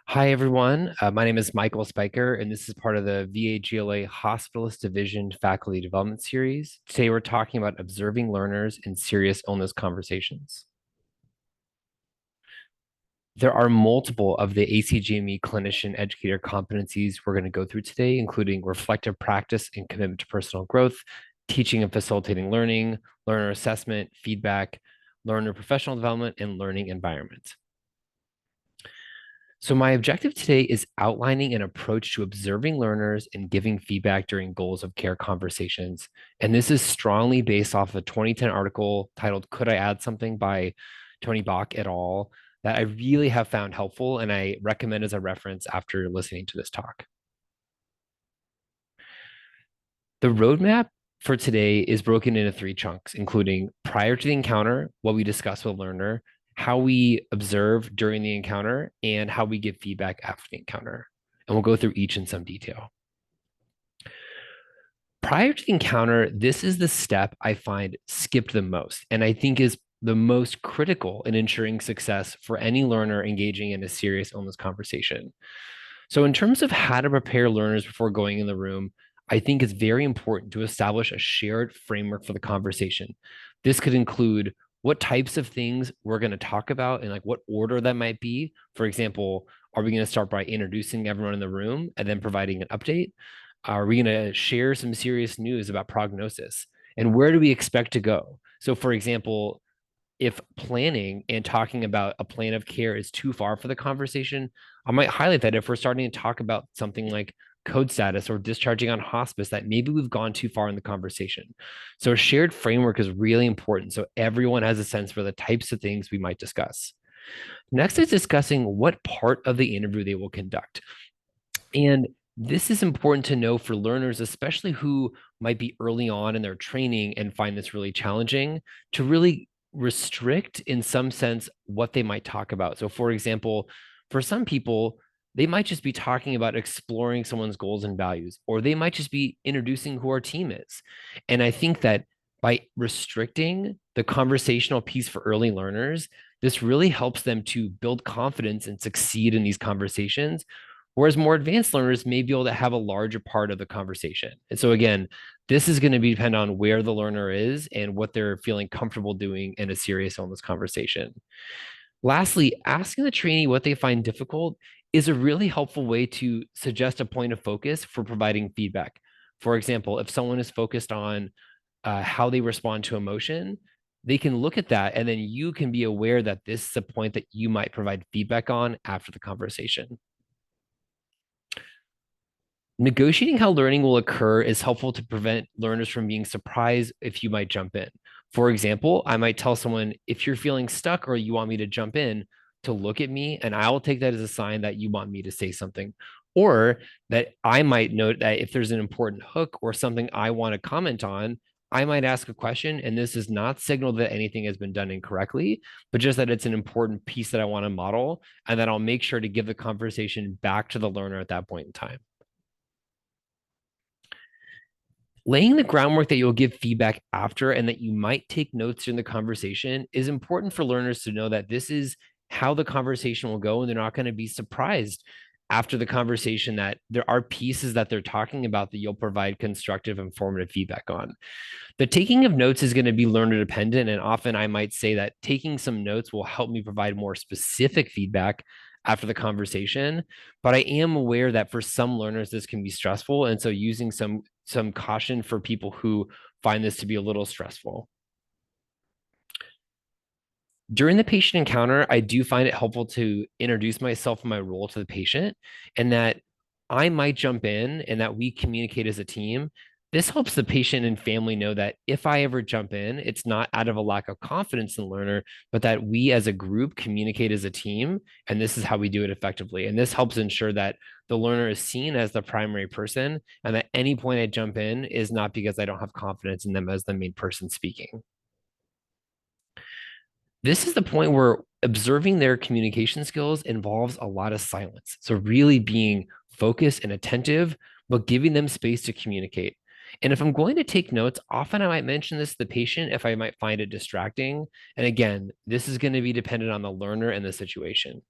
Hi, everyone. My name is Michael Spiker, and this is part of the VAGLA Hospitalist Division Faculty Development Series. Today, we're talking about observing learners in serious illness conversations. There are multiple of the ACGME clinician educator competencies we're going to go through today, including reflective practice and commitment to personal growth, teaching and facilitating learning, learner assessment, feedback, learner professional development, and learning environment. So, my objective today is outlining an approach to observing learners and giving feedback during goals of care conversations. And this is strongly based off a 2010 article titled Could I Add Something by Tony Bach et al. That I really have found helpful and I recommend as a reference after listening to this talk. The roadmap for today is broken into three chunks, including prior to the encounter, what we discuss with a learner, how we observe during the encounter, and how we give feedback after the encounter. And we'll go through each in some detail. Prior to the encounter, this is the step I find skipped the most, and I think is the most critical in ensuring success for any learner engaging in a serious illness conversation. So, in terms of how to prepare learners before going in the room, I think it's very important to establish a shared framework for the conversation. This could include what types of things we're going to talk about and like what order that might be. For example, are we going to start by introducing everyone in the room and then providing an update? Are we going to share some serious news about prognosis? And where do we expect to go? So, for example, if planning and talking about a plan of care is too far for the conversation, I might highlight that if we're starting to talk about something like code status or discharging on hospice, that maybe we've gone too far in the conversation. So a shared framework is really important. So everyone has a sense for the types of things we might discuss. Next is discussing what part of the interview they will conduct. And this is important to know for learners, especially who might be early on in their training and find this really challenging, to really restrict, in some sense, what they might talk about. So, for example, for some people, they might just be talking about exploring someone's goals and values, or they might just be introducing who our team is. And I think that by restricting the conversational piece for early learners, this really helps them to build confidence and succeed in these conversations. Whereas more advanced learners may be able to have a larger part of the conversation. And so, again, this is going to depend on where the learner is and what they're feeling comfortable doing in a serious illness conversation. Lastly, asking the trainee what they find difficult is a really helpful way to suggest a point of focus for providing feedback. For example, if someone is focused on how they respond to emotion, they can look at that and then you can be aware that this is a point that you might provide feedback on after the conversation. Negotiating how learning will occur is helpful to prevent learners from being surprised if you might jump in. For example, I might tell someone, if you're feeling stuck or you want me to jump in, to look at me, and I will take that as a sign that you want me to say something. Or that I might note that if there's an important hook or something I want to comment on, I might ask a question. And this is not signal that anything has been done incorrectly, but just that it's an important piece that I want to model. And then I'll make sure to give the conversation back to the learner at that point in time. Laying the groundwork that you'll give feedback after and that you might take notes in the conversation is important for learners to know that this is how the conversation will go and they're not going to be surprised after the conversation that there are pieces that they're talking about that you'll provide constructive informative feedback on. The taking of notes is going to be learner dependent, and often I might say that taking some notes will help me provide more specific feedback after the conversation. But I am aware that for some learners this can be stressful, and so using some caution for people who find this to be a little stressful. During the patient encounter, I do find it helpful to introduce myself and my role to the patient, and that I might jump in and that we communicate as a team. This helps the patient and family know that if I ever jump in, it's not out of a lack of confidence in the learner, but that we as a group communicate as a team, and this is how we do it effectively. And this helps ensure that the learner is seen as the primary person, and that any point I jump in is not because I don't have confidence in them as the main person speaking. This is the point where observing their communication skills involves a lot of silence. So, really being focused and attentive, but giving them space to communicate. And if I'm going to take notes, often I might mention this to the patient if I might find it distracting. And again, this is going to be dependent on the learner and the situation.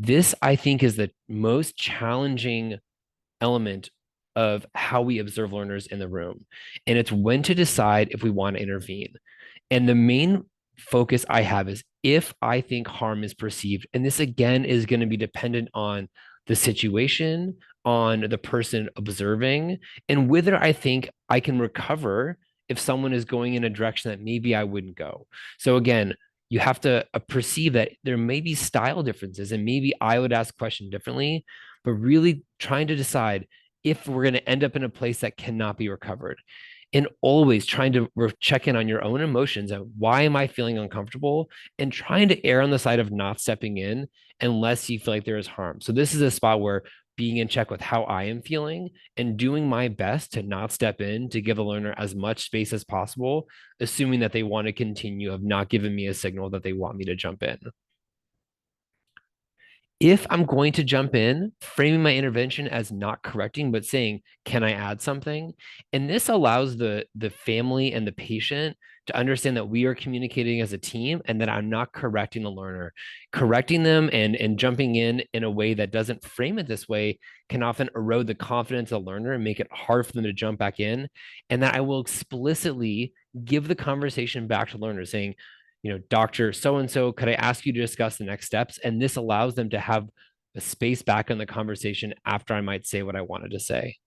This, I think, is the most challenging element of how we observe learners in the room. And it's when to decide if we want to intervene. And the main focus I have is if I think harm is perceived. And this again is going to be dependent on the situation, on the person observing, and whether I think I can recover if someone is going in a direction that maybe I wouldn't go. So again, you have to perceive that there may be style differences and maybe I would ask question differently, but really trying to decide if we're going to end up in a place that cannot be recovered, and always trying to check in on your own emotions and why am I feeling uncomfortable, and trying to err on the side of not stepping in unless you feel like there is harm. So this is a spot where being in check with how I am feeling and doing my best to not step in to give a learner as much space as possible, assuming that they want to continue, of not giving me a signal that they want me to jump in. If I'm going to jump in, framing my intervention as not correcting, but saying, can I add something? And this allows the family and the patient to understand that we are communicating as a team and that I'm not correcting the learner. Correcting them and jumping in a way that doesn't frame it this way can often erode the confidence of the learner and make it hard for them to jump back in. And that I will explicitly give the conversation back to learners saying, Doctor so and so, could I ask you to discuss the next steps? And this allows them to have a space back in the conversation after I might say what I wanted to say.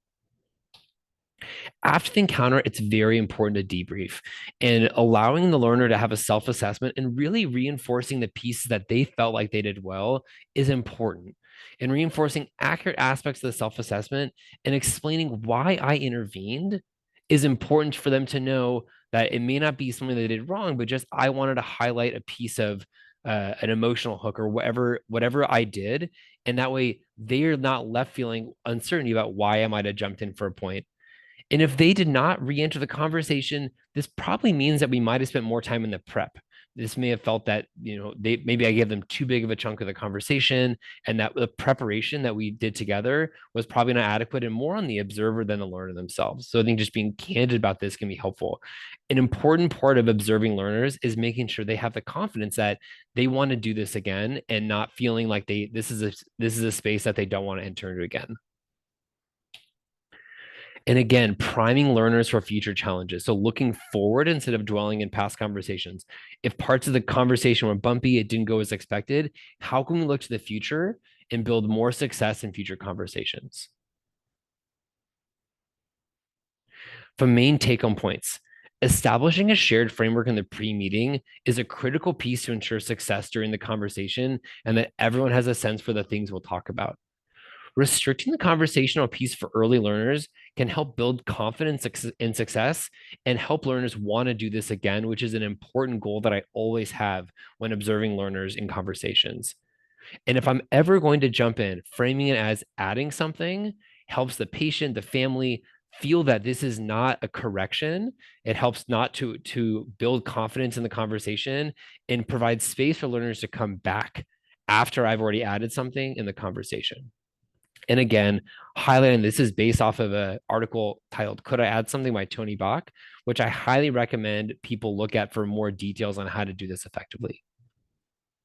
After the encounter, it's very important to debrief and allowing the learner to have a self assessment and really reinforcing the pieces that they felt like they did well is important. And reinforcing accurate aspects of the self assessment and explaining why I intervened is important for them to know that it may not be something they did wrong, but just I wanted to highlight a piece of an emotional hook or whatever I did, and that way they are not left feeling uncertainty about why I might have jumped in for a point. And if they did not re-enter the conversation, this probably means that we might have spent more time in the prep. This may have felt that, they maybe I gave them too big of a chunk of the conversation, and that the preparation that we did together was probably not adequate and more on the observer than the learner themselves. So I think just being candid about this can be helpful. An important part of observing learners is making sure they have the confidence that they want to do this again and not feeling like this is a space that they don't want to enter into again. And again, priming learners for future challenges. So looking forward instead of dwelling in past conversations. If parts of the conversation were bumpy, it didn't go as expected, how can we look to the future and build more success in future conversations? From main take home points, establishing a shared framework in the pre meeting is a critical piece to ensure success during the conversation and that everyone has a sense for the things we'll talk about. Restricting the conversational piece for early learners can help build confidence in success and help learners want to do this again, which is an important goal that I always have when observing learners in conversations. And if I'm ever going to jump in, framing it as adding something helps the patient, the family feel that this is not a correction. It helps not to build confidence in the conversation and provide space for learners to come back after I've already added something in the conversation. And again, highlighting this is based off of an article titled Could I Add Something by Tony Bach, which I highly recommend people look at for more details on how to do this effectively.